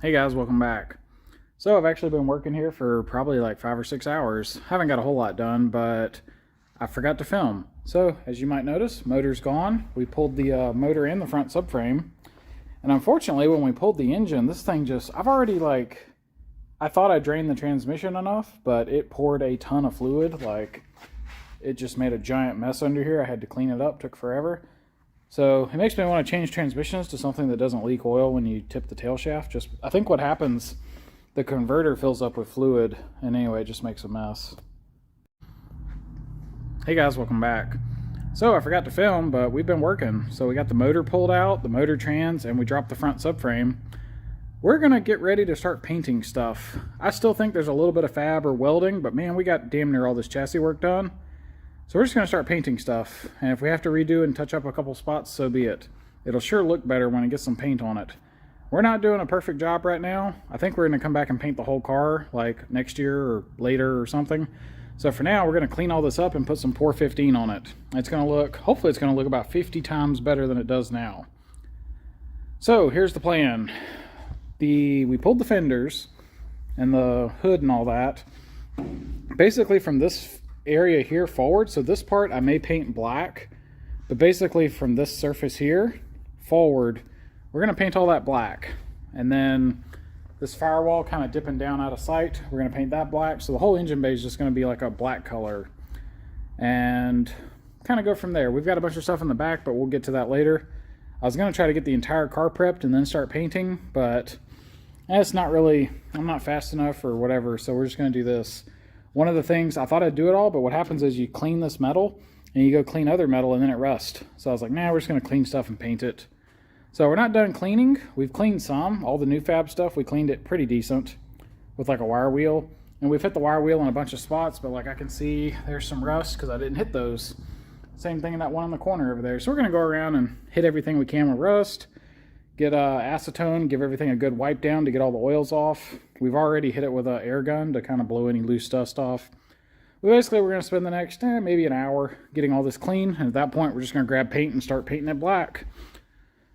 Hey guys, welcome back. So I've actually been working here for probably like 5 or 6 hours. Haven't got a whole lot done, but I forgot to film. So as you might notice, motor's gone. We pulled the motor and the front subframe. And unfortunately, when we pulled the engine, this thing just, I thought I drained the transmission enough, but it poured a ton of fluid. Like, it just made a giant mess under here. I had to clean it up, took forever. So it makes me want to change transmissions to something that doesn't leak oil when you tip the tail shaft. Just, I think what happens, the converter fills up with fluid, and anyway, it just makes a mess. Hey guys, welcome back. So I forgot to film, but we've been working. So we got the motor pulled out, the motor trans, and we dropped the front subframe. We're gonna get ready to start painting stuff. I still think there's a little bit of fab or welding, but man, we got damn near all this chassis work done. So we're just gonna start painting stuff. And if we have to redo and touch up a couple spots, so be it. It'll sure look better when it gets some paint on it. We're not doing a perfect job right now. I think we're gonna come back and paint the whole car like next year or later or something. So for now, we're gonna clean all this up and put some Pour 15 on it. It's gonna look, hopefully it's gonna look about 50 times better than it does now. So here's the plan. We pulled the fenders and the hood and all that. Basically from this area here forward, so this part I may paint black, but basically from this surface here forward, we're gonna paint all that black. And then this firewall kind of dipping down out of sight, we're gonna paint that black. So the whole engine bay is just gonna be like a black color. And kind of go from there. We've got a bunch of stuff in the back, but we'll get to that later. I was gonna try to get the entire car prepped and then start painting, but it's not really, I'm not fast enough or whatever, so we're just gonna do this. One of the things, I thought I'd do it all, but what happens is you clean this metal and you go clean other metal and then it rusts. So I was like, nah, we're just gonna clean stuff and paint it. So we're not done cleaning. We've cleaned some, all the new fab stuff, we cleaned it pretty decent with like a wire wheel. And we've hit the wire wheel in a bunch of spots, but like I can see there's some rust because I didn't hit those. Same thing in that one in the corner over there. So we're gonna go around and hit everything we can with rust, get acetone, give everything a good wipe down to get all the oils off. We've already hit it with an air gun to kind of blow any loose dust off. But basically, we're going to spend the next maybe an hour getting all this clean. And at that point, we're just going to grab paint and start painting it black.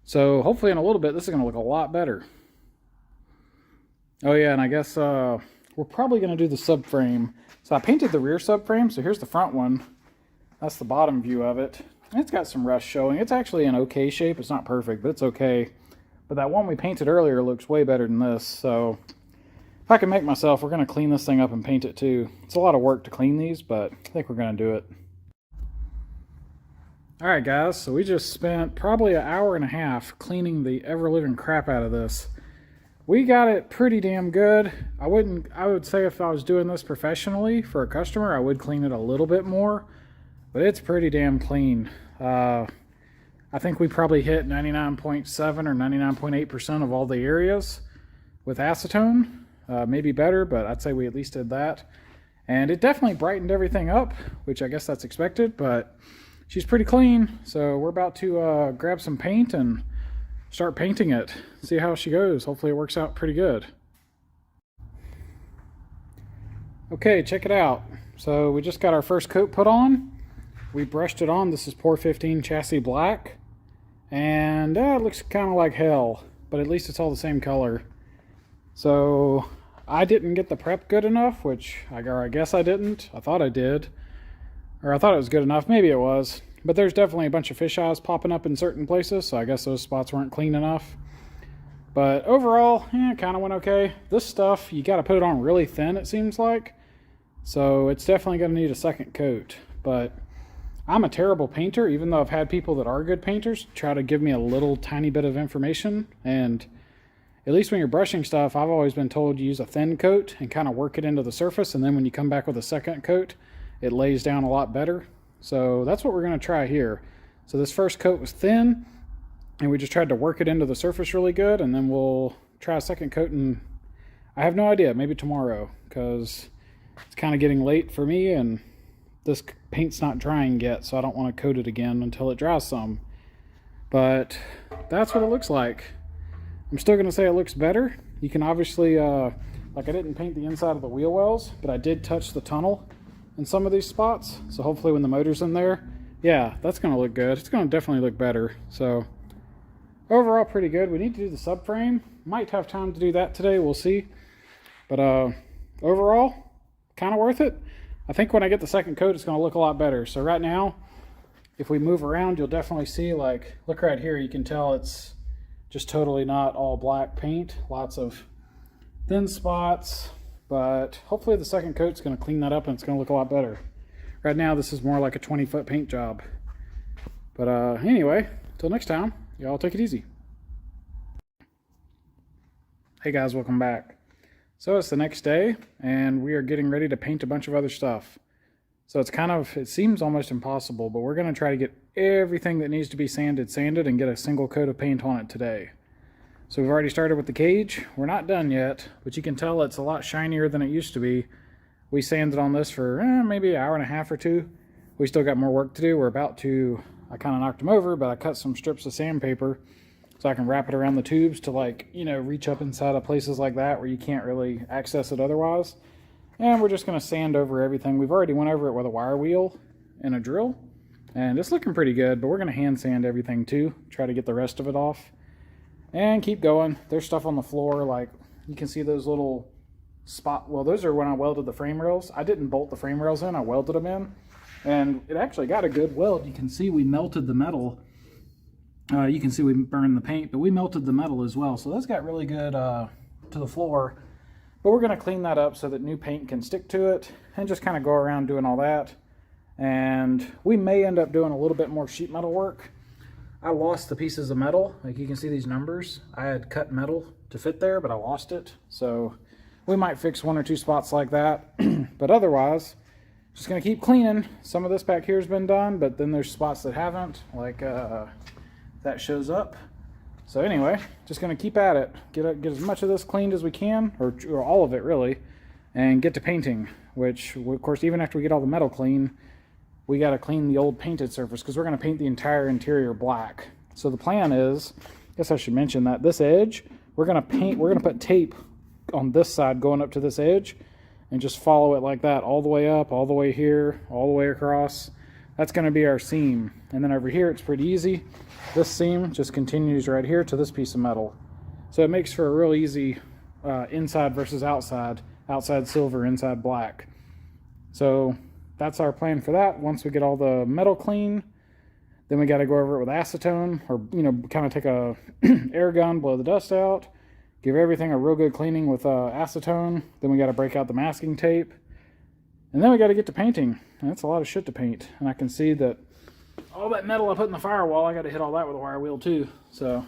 So hopefully in a little bit, this is going to look a lot better. Oh yeah, and I guess we're probably going to do the subframe. So I painted the rear subframe. So here's the front one. That's the bottom view of it. It's got some rust showing. It's actually in okay shape. It's not perfect, but it's okay. But that one we painted earlier looks way better than this. So if I can make myself, we're going to clean this thing up and paint it too. It's a lot of work to clean these, but I think we're going to do it. All right, guys. So we just spent probably an hour and a half cleaning the ever-living crap out of this. We got it pretty damn good. I would say if I was doing this professionally for a customer, I would clean it a little bit more, but it's pretty damn clean. I think we probably hit 99.7 or 99.8% of all the areas with acetone. Maybe better, but I'd say we at least did that. And it definitely brightened everything up, which I guess that's expected, but she's pretty clean. So we're about to grab some paint and start painting it. See how she goes. Hopefully it works out pretty good. Okay, check it out. So we just got our first coat put on. We brushed it on. This is Pour 15 chassis black. And it looks kind of like hell, but at least it's all the same color. So I didn't get the prep good enough, which I guess I didn't. I thought I did. Or I thought it was good enough. Maybe it was. But there's definitely a bunch of fish eyes popping up in certain places, so I guess those spots weren't clean enough. But overall, it kind of went okay. This stuff, you got to put it on really thin, it seems like. So it's definitely going to need a second coat. But I'm a terrible painter, even though I've had people that are good painters try to give me a little tiny bit of information. And at least when you're brushing stuff, I've always been told to use a thin coat and kind of work it into the surface. And then when you come back with a second coat, it lays down a lot better. So that's what we're going to try here. So this first coat was thin, and we just tried to work it into the surface really good. And then we'll try a second coat, and I have no idea, maybe tomorrow, because it's kind of getting late for me and this paint's not drying yet, so I don't want to coat it again until it dries some. But that's what it looks like. I'm still going to say it looks better. You can obviously, like I didn't paint the inside of the wheel wells, but I did touch the tunnel in some of these spots. So hopefully when the motor's in there, yeah, that's going to look good. It's going to definitely look better. So overall pretty good. We need to do the subframe. Might have time to do that today, we'll see. But overall, kind of worth it. I think when I get the second coat, it's going to look a lot better. So right now, if we move around, you'll definitely see, like, look right here, you can tell it's just totally not all black paint. Lots of thin spots, but hopefully the second coat's going to clean that up and it's going to look a lot better. Right now, this is more like a 20-foot paint job. But anyway, until next time, y'all take it easy. Hey guys, welcome back. So it's the next day, and we are getting ready to paint a bunch of other stuff. So it seems almost impossible, but we're going to try to get everything that needs to be sanded, and get a single coat of paint on it today. So we've already started with the cage. We're not done yet, but you can tell it's a lot shinier than it used to be. We sanded on this for maybe an hour and a half or two. We still got more work to do. I kind of knocked them over, but I cut some strips of sandpaper so I can wrap it around the tubes to, like, you know, reach up inside of places like that where you can't really access it otherwise. And we're just going to sand over everything. We've already went over it with a wire wheel and a drill, and it's looking pretty good, but we're going to hand sand everything too, try to get the rest of it off and keep going. There's stuff on the floor, like you can see those little those are when I welded the frame rails. I didn't bolt the frame rails in, I welded them in, and it actually got a good weld. You can see we melted the metal. You can see we burned the paint, but we melted the metal as well. So that's got really good to the floor. But we're going to clean that up so that new paint can stick to it and just kind of go around doing all that. And we may end up doing a little bit more sheet metal work. I lost the pieces of metal. Like you can see these numbers. I had cut metal to fit there, but I lost it. So we might fix one or two spots like that. But otherwise, just going to keep cleaning. Some of this back here has been done, but then there's spots that haven't, like that shows up. So anyway, just going to keep at it. Get as much of this cleaned as we can, or all of it really, and get to painting, which of course even after we get all the metal clean, we got to clean the old painted surface because we're going to paint the entire interior black. So the plan is, I guess I should mention that this edge, we're going to put tape on this side going up to this edge and just follow it like that all the way up, all the way here, all the way across. That's going to be our seam. And then over here, it's pretty easy. This seam just continues right here to this piece of metal. So it makes for a real easy inside versus outside. Outside silver, inside black. So that's our plan for that. Once we get all the metal clean, then we got to go over it with acetone, or, you know, kind of take a air gun, blow the dust out, give everything a real good cleaning with acetone. Then we got to break out the masking tape. And then we got to get to painting. And that's a lot of shit to paint. And I can see that all that metal I put in the firewall, I got to hit all that with a wire wheel too. So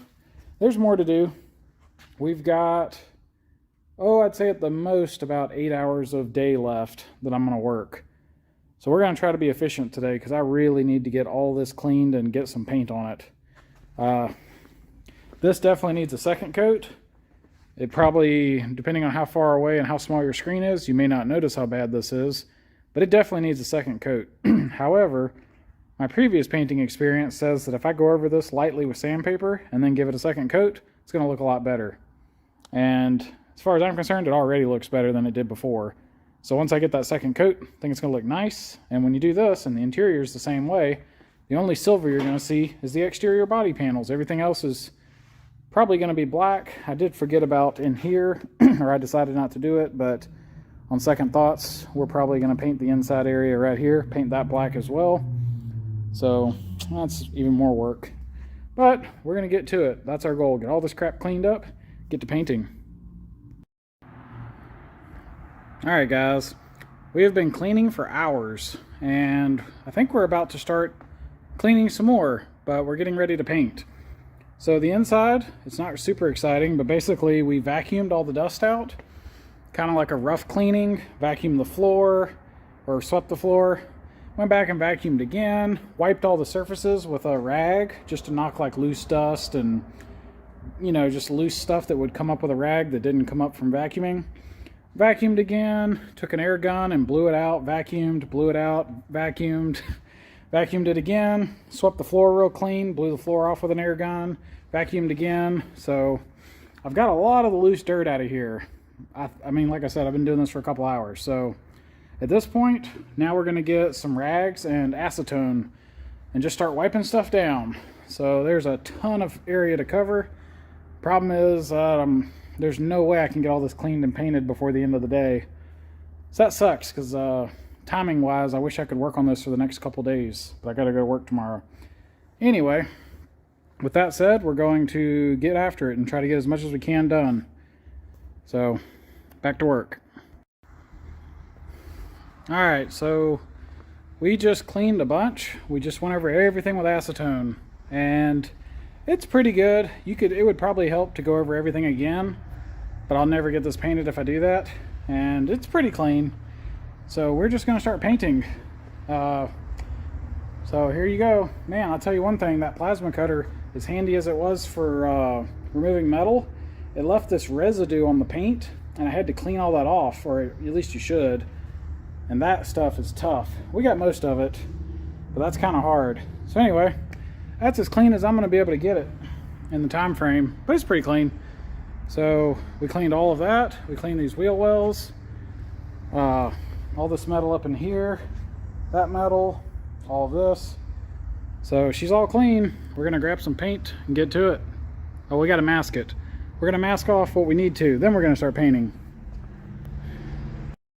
there's more to do. We've got, I'd say at the most about 8 hours of day left that I'm going to work. So we're going to try to be efficient today because I really need to get all this cleaned and get some paint on it. This definitely needs a second coat. It probably, depending on how far away and how small your screen is, you may not notice how bad this is, but it definitely needs a second coat. However, my previous painting experience says that if I go over this lightly with sandpaper and then give it a second coat, it's going to look a lot better. And as far as I'm concerned, it already looks better than it did before. So once I get that second coat, I think it's going to look nice. And when you do this, and the interior is the same way, the only silver you're going to see is the exterior body panels. Everything else is probably going to be black. I did forget about in here, or I decided not to do it, but on second thoughts, we're probably going to paint the inside area right here, paint that black as well. So that's even more work. But we're going to get to it. That's our goal. Get all this crap cleaned up, get to painting. Alright guys, we have been cleaning for hours, and I think we're about to start cleaning some more, but we're getting ready to paint. So the inside, it's not super exciting, but basically we vacuumed all the dust out, kind of like a rough cleaning, vacuumed the floor, or swept the floor, went back and vacuumed again, wiped all the surfaces with a rag, just to knock like loose dust and, you know, just loose stuff that would come up with a rag that didn't come up from vacuuming. Vacuumed again, took an air gun and blew it out, vacuumed, blew it out, vacuumed, vacuumed it again, swept the floor real clean, blew the floor off with an air gun, vacuumed again. So I've got a lot of the loose dirt out of here. I mean, like I said, I've been doing this for a couple hours. So at this point, now we're going to get some rags and acetone and just start wiping stuff down. so there's a ton of area to cover. Problem is, there's no way I can get all this cleaned and painted before the end of the day. So that sucks, because timing wise, I wish I could work on this for the next couple days, but I gotta go to work tomorrow. Anyway, with that said, we're going to get after it and try to get as much as we can done. So, back to work. Alright, so we just cleaned a bunch. We just went over everything with acetone, and it's pretty good. It would probably help to go over everything again, but I'll never get this painted if I do that, and it's pretty clean. So we're just gonna start painting. So here you go. Man, I'll tell you one thing, that plasma cutter, as handy as it was for removing metal, it left this residue on the paint, and I had to clean all that off, or at least you should. And that stuff is tough. We got most of it, but that's kind of hard. So anyway, that's as clean as I'm going to be able to get it in the time frame, but it's pretty clean. So we cleaned all of that. We cleaned these wheel wells, all this metal up in here, that metal, all of this. So she's all clean. We're going to grab some paint and get to it. Oh, we got to mask it. We're going to mask off what we need to, then we're going to start painting.